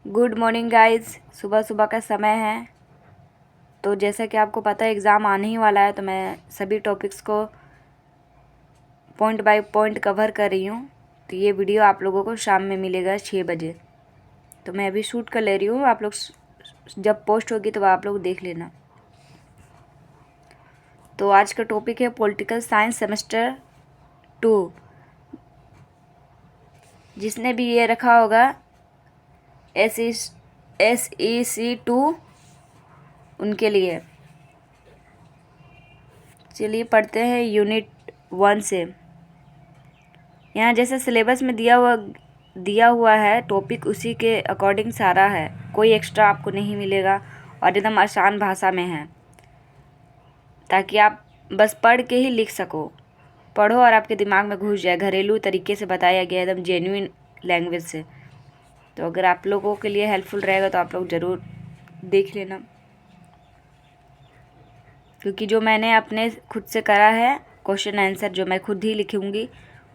Good morning guys. सुबह सुबह का समय है, तो जैसा कि आपको पता है एग्ज़ाम आने ही वाला है, तो मैं सभी टॉपिक्स को पॉइंट बाय पॉइंट कवर कर रही हूँ। तो ये वीडियो आप लोगों को शाम में मिलेगा 6 बजे। तो मैं अभी शूट कर ले रही हूँ, आप लोग जब पोस्ट होगी तो आप लोग देख लेना। तो आज का टॉपिक है पॉलिटिकल साइंस सेमेस्टर 2। जिसने भी ये रखा होगा SEC 2 उनके लिए। चलिए पढ़ते हैं यूनिट 1 से। यहाँ जैसे सिलेबस में दिया हुआ है टॉपिक, उसी के अकॉर्डिंग सारा है, कोई एक्स्ट्रा आपको नहीं मिलेगा और एकदम आसान भाषा में है, ताकि आप बस पढ़ के ही लिख सको। पढ़ो और आपके दिमाग में घुस जाए। घरेलू तरीके से बताया गया, एकदम जेन्युइन लैंग्वेज से। तो अगर आप लोगों के लिए हेल्पफुल रहेगा तो आप लोग ज़रूर देख लेना, क्योंकि जो मैंने अपने खुद से करा है क्वेश्चन आंसर, जो मैं खुद ही लिखूँगी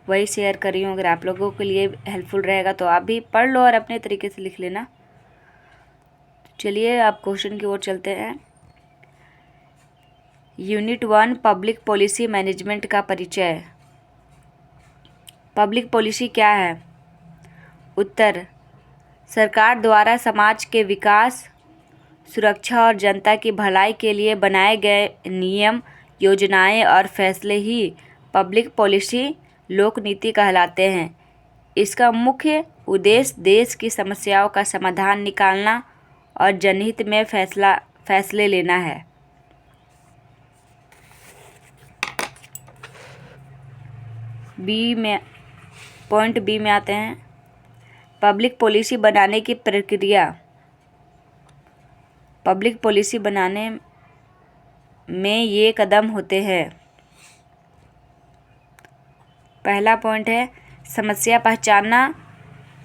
वही शेयर कर रही हूँ। अगर आप लोगों के लिए हेल्पफुल रहेगा तो आप भी पढ़ लो और अपने तरीके से लिख लेना। चलिए आप क्वेश्चन की ओर चलते हैं। यूनिट 1 पब्लिक पॉलिसी मैनेजमेंट का परिचय। पब्लिक पॉलिसी क्या है? उत्तर, सरकार द्वारा समाज के विकास, सुरक्षा और जनता की भलाई के लिए बनाए गए नियम, योजनाएं और फैसले ही पब्लिक पॉलिसी लोक नीति कहलाते हैं। इसका मुख्य उद्देश्य देश की समस्याओं का समाधान निकालना और जनहित में फैसले लेना है। पॉइंट बी में आते हैं। पब्लिक पॉलिसी बनाने की प्रक्रिया। पब्लिक पॉलिसी बनाने में ये कदम होते हैं। पहला पॉइंट है समस्या पहचानना।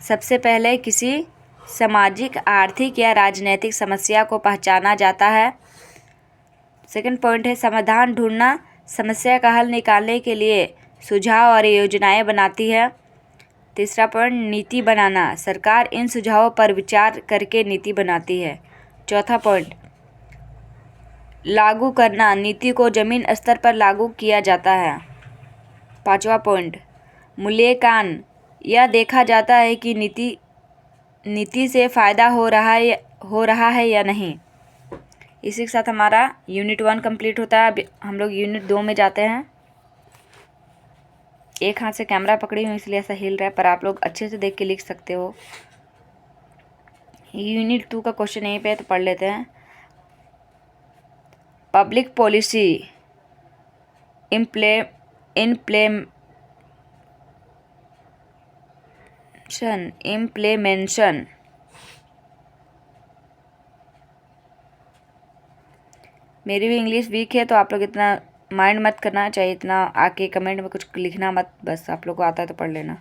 सबसे पहले किसी सामाजिक, आर्थिक या राजनीतिक समस्या को पहचाना जाता है। सेकंड पॉइंट है समाधान ढूंढना। समस्या का हल निकालने के लिए सुझाव और योजनाएं बनाती है। तीसरा पॉइंट नीति बनाना। सरकार इन सुझावों पर विचार करके नीति बनाती है। चौथा पॉइंट लागू करना। नीति को जमीन स्तर पर लागू किया जाता है। पांचवा पॉइंट मूल्यांकन। यह देखा जाता है कि नीति से फ़ायदा हो रहा है या नहीं। इसी के साथ हमारा यूनिट 1 कंप्लीट होता है। अब हम लोग यूनिट 2 में जाते हैं। एक हाथ से कैमरा पकड़ी हूँ इसलिए ऐसा हिल रहा है, पर आप लोग अच्छे से देख के लिख सकते हो। यूनिट 2 का क्वेश्चन यहीं पे है, तो पढ़ लेते हैं। Public policy implementation. मेरी भी इंग्लिश वीक है, तो आप लोग इतना माइंड मत करना चाहिए, इतना आके कमेंट में कुछ लिखना मत, बस आप लोग को आता है तो पढ़ लेना।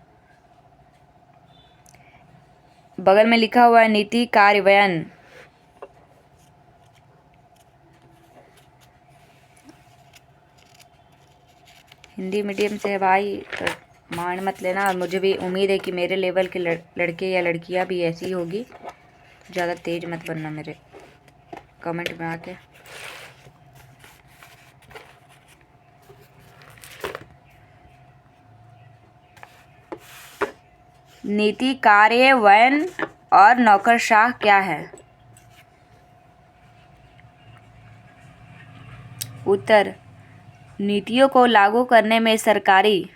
बगल में लिखा हुआ है नीति कार्यान्वयन। हिंदी मीडियम से है भाई, तो माइंड मत लेना। और मुझे भी उम्मीद है कि मेरे लेवल के लड़के या लड़कियां भी ऐसी ही होगी। ज़्यादा तेज मत बनना मेरे कमेंट में आके। नीति कार्यान्वयन और नौकरशाह क्या है? उत्तर, नीतियों को लागू करने में सरकारी,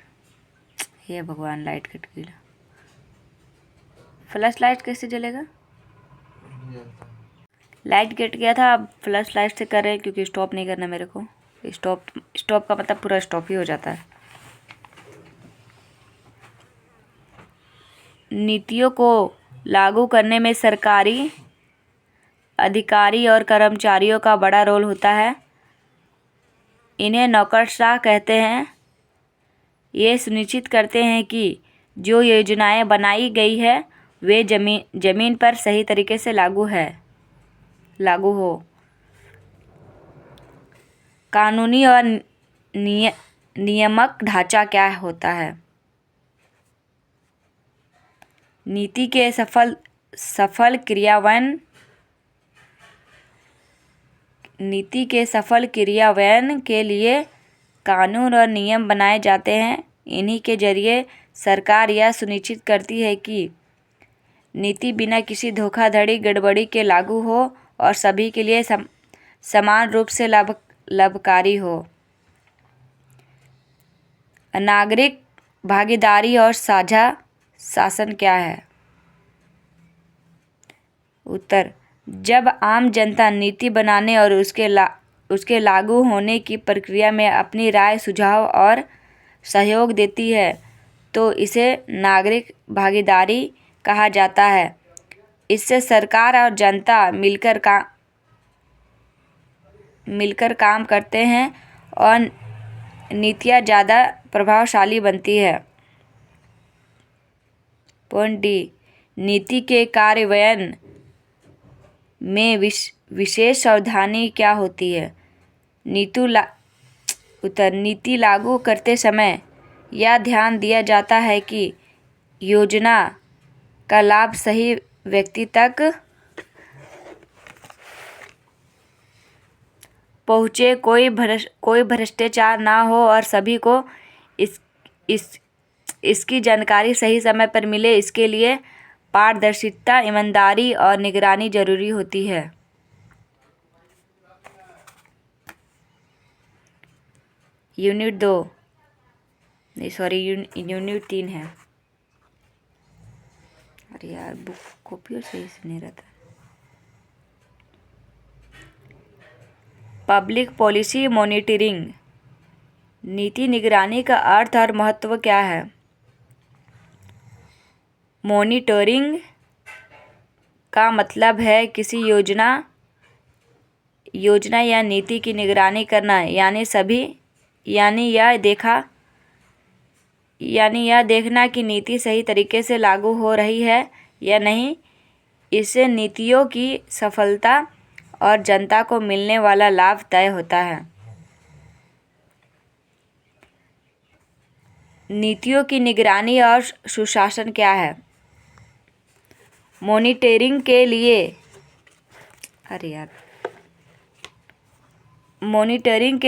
हे भगवान लाइट कट गई। फ्लैश लाइट कैसे जलेगा? लाइट कट गया था, अब फ्लैश लाइट से कर रहे हैं, क्योंकि स्टॉप नहीं करना मेरे को। स्टॉप का मतलब पूरा स्टॉप ही हो जाता है। नीतियों को लागू करने में सरकारी अधिकारी और कर्मचारियों का बड़ा रोल होता है। इन्हें नौकरशाह कहते हैं। ये सुनिश्चित करते हैं कि जो योजनाएं बनाई गई है वे जमीन पर सही तरीके से लागू हो। कानूनी और नियामक ढांचा क्या होता है? नीति के सफल क्रियान्वयन के लिए कानून और नियम बनाए जाते हैं। इन्हीं के जरिए सरकार यह सुनिश्चित करती है कि नीति बिना किसी धोखाधड़ी गड़बड़ी के लागू हो और सभी के लिए समान रूप से लाभकारी हो। नागरिक भागीदारी और साझा शासन क्या है? उत्तर, जब आम जनता नीति बनाने और उसके लागू होने की प्रक्रिया में अपनी राय, सुझाव और सहयोग देती है तो इसे नागरिक भागीदारी कहा जाता है। इससे सरकार और जनता मिलकर काम करते हैं और नीतियाँ ज़्यादा प्रभावशाली बनती है। पॉइंट डी, नीति के कार्यान्वयन में विशेष सावधानी क्या होती है? नीति लागू करते समय यह ध्यान दिया जाता है कि योजना का लाभ सही व्यक्ति तक पहुँचे, कोई भ्रष्टाचार ना हो और सभी को इसकी जानकारी सही समय पर मिले। इसके लिए पारदर्शिता, ईमानदारी और निगरानी जरूरी होती है। यूनिट 3 है। अरे यार, बुक कॉपी सही से नहीं रहता। Public policy monitoring. नीति निगरानी का अर्थ और महत्व क्या है? मॉनिटरिंग का मतलब है किसी योजना या नीति की निगरानी करना, यानी यह देखना कि नीति सही तरीके से लागू हो रही है या नहीं। इससे नीतियों की सफलता और जनता को मिलने वाला लाभ तय होता है। नीतियों की निगरानी और सुशासन क्या है? मॉनिटरिंग के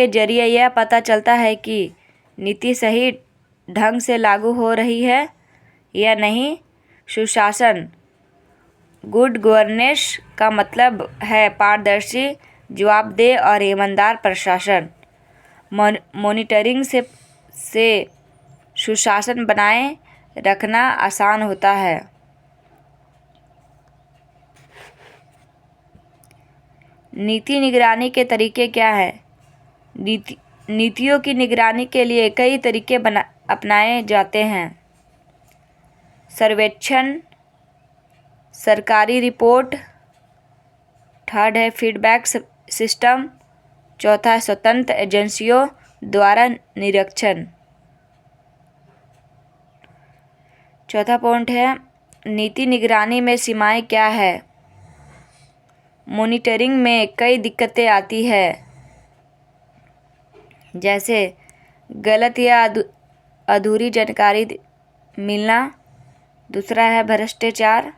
जरिए यह पता चलता है कि नीति सही ढंग से लागू हो रही है या नहीं। सुशासन, गुड गवर्नेंस का मतलब है पारदर्शी, जवाबदेह और ईमानदार प्रशासन। मॉनिटरिंग से सुशासन बनाए रखना आसान होता है। नीति निगरानी के तरीके क्या हैं? नीतियों की निगरानी के लिए कई तरीके अपनाए जाते हैं। सर्वेक्षण, सरकारी रिपोर्ट, थर्ड है फीडबैक सिस्टम, चौथा है स्वतंत्र एजेंसियों द्वारा निरीक्षण। चौथा पॉइंट है नीति निगरानी में सीमाएं क्या है? मॉनिटरिंग में कई दिक्कतें आती है, जैसे गलत या अधूरी जानकारी मिलना। दूसरा है भ्रष्टाचार।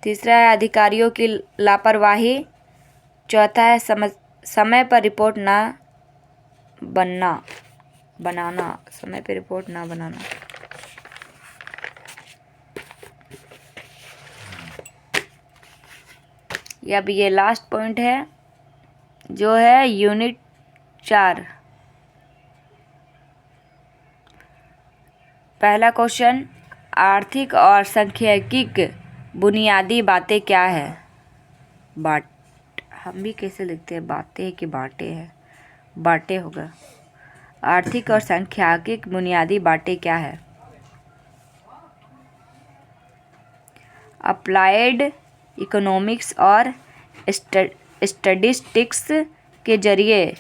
तीसरा है अधिकारियों की लापरवाही। चौथा है समय पर रिपोर्ट ना बनाना। अब ये लास्ट पॉइंट है जो है यूनिट 4। पहला क्वेश्चन, आर्थिक और सांख्यिकी बुनियादी बातें क्या है? हम भी कैसे लिखते हैं, बातें कि बाटे है? बाटे होगा। आर्थिक और सांख्यिकी बुनियादी बातें क्या है? अप्लाइड इकोनॉमिक्स और स्टैटिस्टिक्स के जरिए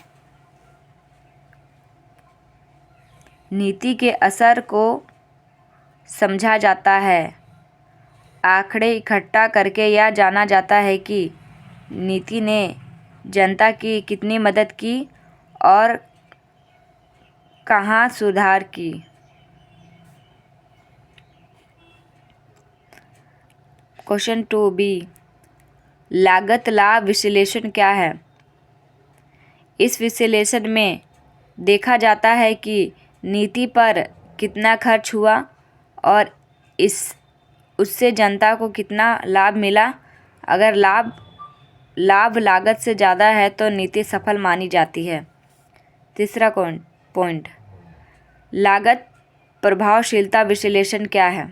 नीति के असर को समझा जाता है। आंकड़े इकट्ठा करके यह जाना जाता है कि नीति ने जनता की कितनी मदद की और कहाँ सुधार की। क्वेश्चन 2B, लागत लाभ विश्लेषण क्या है? इस विश्लेषण में देखा जाता है कि नीति पर कितना खर्च हुआ और उससे जनता को कितना लाभ मिला। अगर लाभ लागत से ज़्यादा है तो नीति सफल मानी जाती है। तीसरा पॉइंट, लागत प्रभावशीलता विश्लेषण क्या है?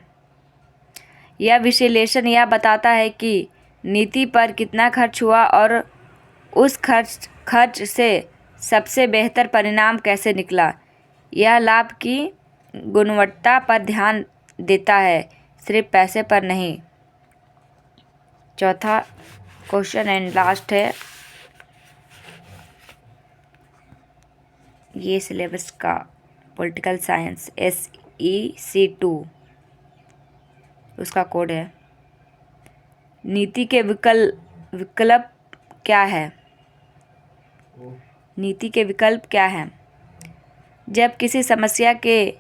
यह विश्लेषण यह बताता है कि नीति पर कितना खर्च हुआ और उस खर्च से सबसे बेहतर परिणाम कैसे निकला। यह लाभ की गुणवत्ता पर ध्यान देता है, सिर्फ पैसे पर नहीं। चौथा क्वेश्चन एंड लास्ट है, ये सिलेबस का पॉलिटिकल साइंस SEC2 उसका कोड है। नीति के विकल्प क्या है? नीति के विकल्प क्या हैं? जब किसी समस्या के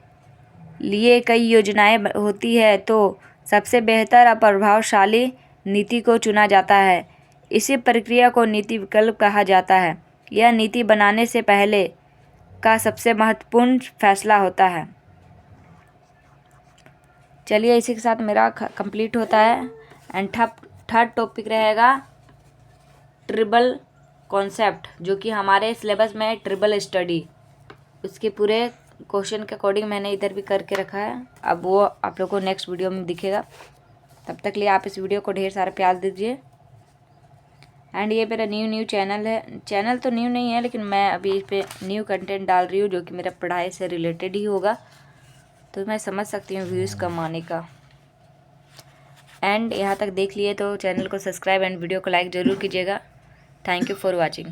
लिए कई योजनाएं होती है तो सबसे बेहतर और प्रभावशाली नीति को चुना जाता है। इसी प्रक्रिया को नीति विकल्प कहा जाता है। यह नीति बनाने से पहले का सबसे महत्वपूर्ण फैसला होता है। चलिए इसी के साथ मेरा कंप्लीट होता है। एंड थर्ड टॉपिक रहेगा ट्रिबल कॉन्सेप्ट, जो कि हमारे सिलेबस में है ट्रिबल स्टडी। उसके पूरे क्वेश्चन के अकॉर्डिंग मैंने इधर भी करके रखा है। अब वो आप लोग को नेक्स्ट वीडियो में दिखेगा। तब तक लिए आप इस वीडियो को ढेर सारा प्यार दीजिए। एंड ये मेरा न्यू चैनल है। चैनल तो न्यू नहीं है, लेकिन मैं अभी इस पर न्यू कंटेंट डाल रही हूँ जो कि मेरा पढ़ाई से रिलेटेड ही होगा, तो मैं समझ सकती हूँ व्यूज़ कमाने का। एंड यहाँ तक देख लिए तो चैनल को सब्सक्राइब एंड वीडियो को लाइक ज़रूर कीजिएगा। Thank you for watching.